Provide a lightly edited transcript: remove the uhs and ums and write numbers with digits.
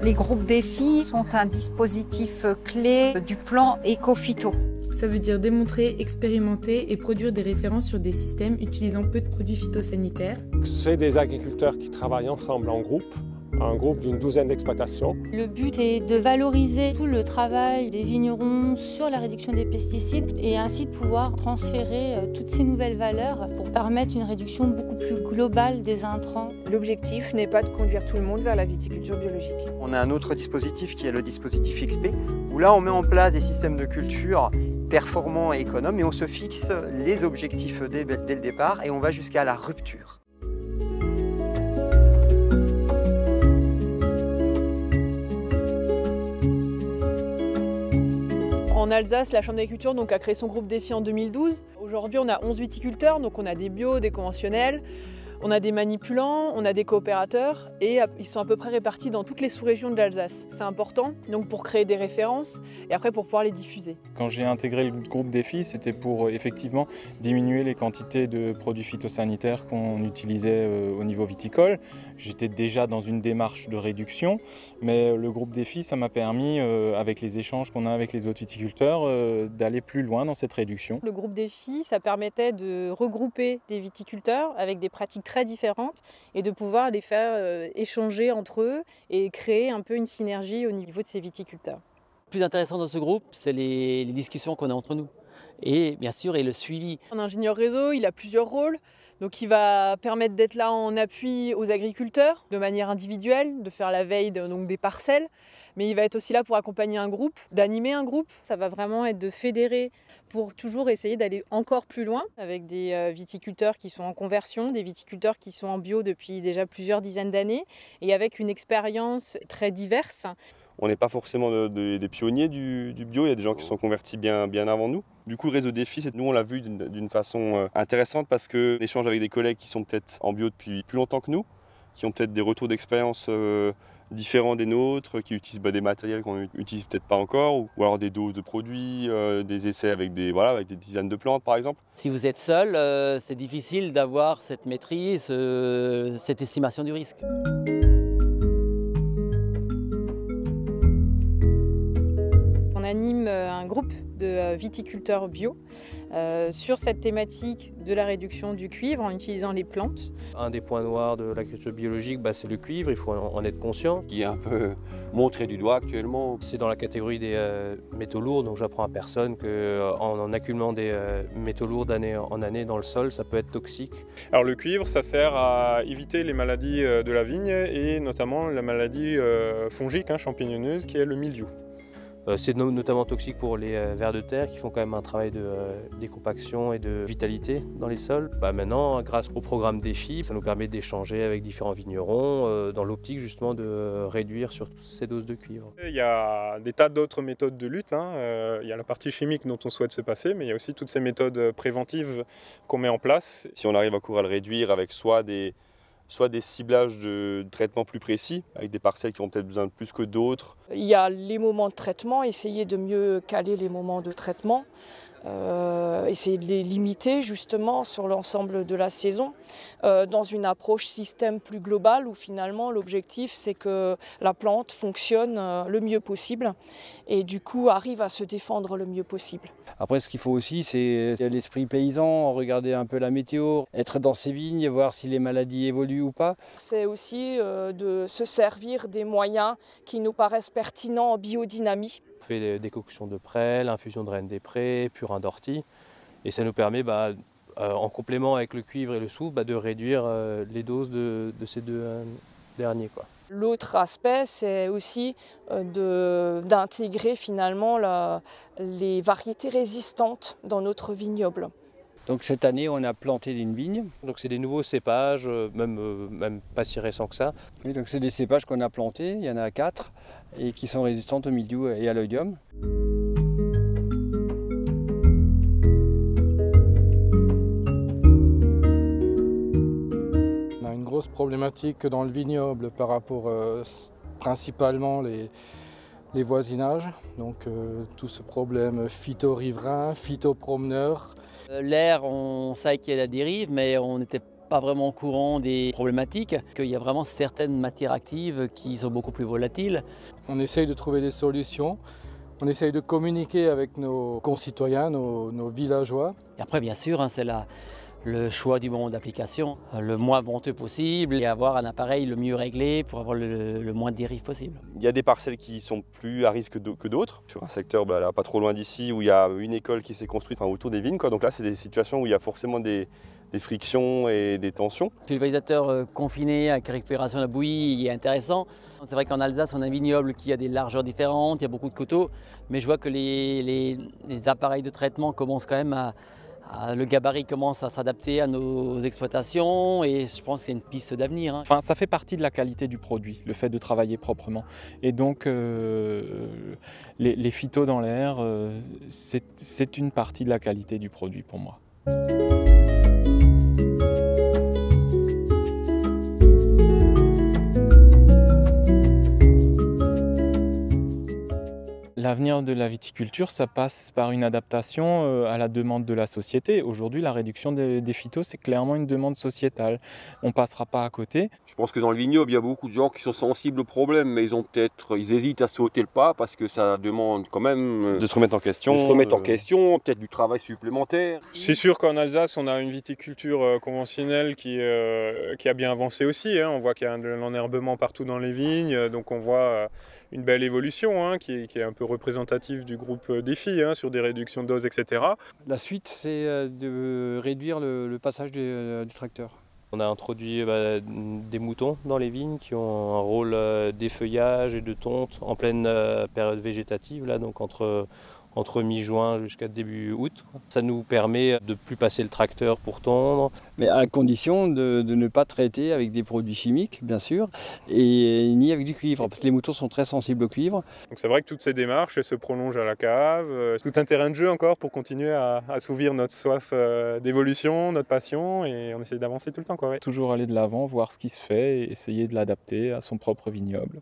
Les groupes défis sont un dispositif clé du plan éco-phyto. Ça veut dire démontrer, expérimenter et produire des références sur des systèmes utilisant peu de produits phytosanitaires. C'est des agriculteurs qui travaillent ensemble en groupe, un groupe d'une douzaine d'exploitations. Le but est de valoriser tout le travail des vignerons sur la réduction des pesticides et ainsi de pouvoir transférer toutes ces nouvelles valeurs pour permettre une réduction beaucoup plus globale des intrants. L'objectif n'est pas de conduire tout le monde vers la viticulture biologique. On a un autre dispositif qui est le dispositif XP, où là on met en place des systèmes de culture performants et économes et on se fixe les objectifs dès le départ et on va jusqu'à la rupture. En Alsace, la Chambre d'agriculture a créé son groupe défi en 2012. Aujourd'hui, on a 11 viticulteurs, donc on a des bio, des conventionnels, on a des manipulants, on a des coopérateurs et ils sont à peu près répartis dans toutes les sous-régions de l'Alsace. C'est important donc pour créer des références et après pour pouvoir les diffuser. Quand j'ai intégré le groupe défi, c'était pour effectivement diminuer les quantités de produits phytosanitaires qu'on utilisait au niveau viticole. J'étais déjà dans une démarche de réduction, mais le groupe défi, ça m'a permis, avec les échanges qu'on a avec les autres viticulteurs, d'aller plus loin dans cette réduction. Le groupe défi, ça permettait de regrouper des viticulteurs avec des pratiques très différentes et de pouvoir les faire échanger entre eux et créer un peu une synergie au niveau de ces viticulteurs. Le plus intéressant dans ce groupe, c'est les discussions qu'on a entre nous et bien sûr et le suivi. Un ingénieur réseau, il a plusieurs rôles. Donc il va permettre d'être là en appui aux agriculteurs de manière individuelle, de faire la veille donc des parcelles. Mais il va être aussi là pour accompagner un groupe, d'animer un groupe. Ça va vraiment être de fédérer pour toujours essayer d'aller encore plus loin avec des viticulteurs qui sont en conversion, des viticulteurs qui sont en bio depuis déjà plusieurs dizaines d'années et avec une expérience très diverse. On n'est pas forcément des pionniers du bio, il y a des gens qui sont convertis bien avant nous. Du coup, le réseau défi, nous on l'a vu d'une façon intéressante parce qu'on échange avec des collègues qui sont peut-être en bio depuis plus longtemps que nous, qui ont peut-être des retours d'expérience différents des nôtres, qui utilisent des matériels qu'on n'utilise peut-être pas encore, ou alors des doses de produits, des essais avec des tisanes de plantes par exemple. Si vous êtes seul, c'est difficile d'avoir cette maîtrise, cette estimation du risque. On anime un groupe de viticulteurs bio sur cette thématique de la réduction du cuivre en utilisant les plantes. Un des points noirs de l'agriculture biologique, c'est le cuivre, il faut en être conscient. Qui est un peu montré du doigt actuellement. C'est dans la catégorie des métaux lourds, donc j'apprends à personne qu'en accumulant des métaux lourds d'année en année dans le sol, ça peut être toxique. Alors le cuivre, ça sert à éviter les maladies de la vigne et notamment la maladie fongique, champignonneuse, qui est le mildiou. C'est notamment toxique pour les vers de terre qui font quand même un travail de décompaction et de vitalité dans les sols. Maintenant, grâce au programme défi, ça nous permet d'échanger avec différents vignerons dans l'optique justement de réduire sur ces doses de cuivre. Il y a des tas d'autres méthodes de lutte. Il y a la partie chimique dont on souhaite se passer, mais il y a aussi toutes ces méthodes préventives qu'on met en place. Si on arrive à le réduire avec soit des ciblages de traitement plus précis, avec des parcelles qui ont peut-être besoin de plus que d'autres. Il y a les moments de traitement, essayer de mieux caler les moments de traitement, essayer de les limiter justement sur l'ensemble de la saison, dans une approche système plus globale où finalement l'objectif c'est que la plante fonctionne le mieux possible et du coup arrive à se défendre le mieux possible. Après ce qu'il faut aussi c'est l'esprit paysan, regarder un peu la météo, être dans ses vignes, voir si les maladies évoluent ou pas. C'est aussi de se servir des moyens qui nous paraissent pertinents en biodynamie. On fait des décoctions de prêle, infusion de rennes des prés, purin d'ortie et ça nous permet en complément avec le cuivre et le soufre de réduire les doses de ces deux derniers. L'autre aspect, c'est aussi d'intégrer finalement les variétés résistantes dans notre vignoble. Donc cette année, on a planté une vigne. Donc c'est des nouveaux cépages, même pas si récents que ça. Oui, donc c'est des cépages qu'on a plantés, il y en a 4, et qui sont résistantes au mildiou et à l'oïdium. On a une grosse problématique dans le vignoble par rapport principalement les voisinages. Donc tout ce problème phyto-riverain, phyto-promeneur. L'air, on sait qu'il y a la dérive, mais on n'était pas vraiment au courant des problématiques, qu'il y a vraiment certaines matières actives qui sont beaucoup plus volatiles. On essaye de trouver des solutions, on essaye de communiquer avec nos concitoyens, nos villageois. Et après, bien sûr, hein, c'est le choix du moment d'application, le moins venteux possible et avoir un appareil le mieux réglé pour avoir le moins de dérives possible. Il y a des parcelles qui sont plus à risque que d'autres. Sur un secteur là, pas trop loin d'ici où il y a une école qui s'est construite autour des vignes. Donc là, c'est des situations où il y a forcément des frictions et des tensions. Le pulvérisateur confiné avec récupération de la bouillie est intéressant. C'est vrai qu'en Alsace, on a un vignoble qui a des largeurs différentes, il y a beaucoup de coteaux, mais je vois que les appareils de traitement commencent quand même le gabarit commence à s'adapter à nos exploitations et je pense que c'est une piste d'avenir. Enfin, ça fait partie de la qualité du produit, le fait de travailler proprement. Et donc, les phytos dans l'air, c'est une partie de la qualité du produit pour moi. L'avenir de la viticulture, ça passe par une adaptation à la demande de la société. Aujourd'hui, la réduction des phytos, c'est clairement une demande sociétale. On ne passera pas à côté. Je pense que dans le vignoble, il y a beaucoup de gens qui sont sensibles au problème, mais ils hésitent à sauter le pas parce que ça demande quand même de se remettre en question. Peut-être du travail supplémentaire. C'est sûr qu'en Alsace, on a une viticulture conventionnelle qui a bien avancé aussi. Hein. On voit qu'il y a de l'enherbement partout dans les vignes, donc on voit une belle évolution qui est un peu représentative du groupe Défi sur des réductions de doses, etc. La suite, c'est de réduire le passage du tracteur. On a introduit des moutons dans les vignes qui ont un rôle d'effeuillage et de tonte en pleine période végétative, là, donc entre mi-juin jusqu'à début août. Ça nous permet de ne plus passer le tracteur pour tondre. Mais à condition de ne pas traiter avec des produits chimiques, bien sûr, et ni avec du cuivre, parce que les moutons sont très sensibles au cuivre. Donc c'est vrai que toutes ces démarches se prolongent à la cave. Tout un terrain de jeu encore pour continuer à assouvir notre soif d'évolution, notre passion, et on essaie d'avancer tout le temps. Ouais. Toujours aller de l'avant, voir ce qui se fait et essayer de l'adapter à son propre vignoble.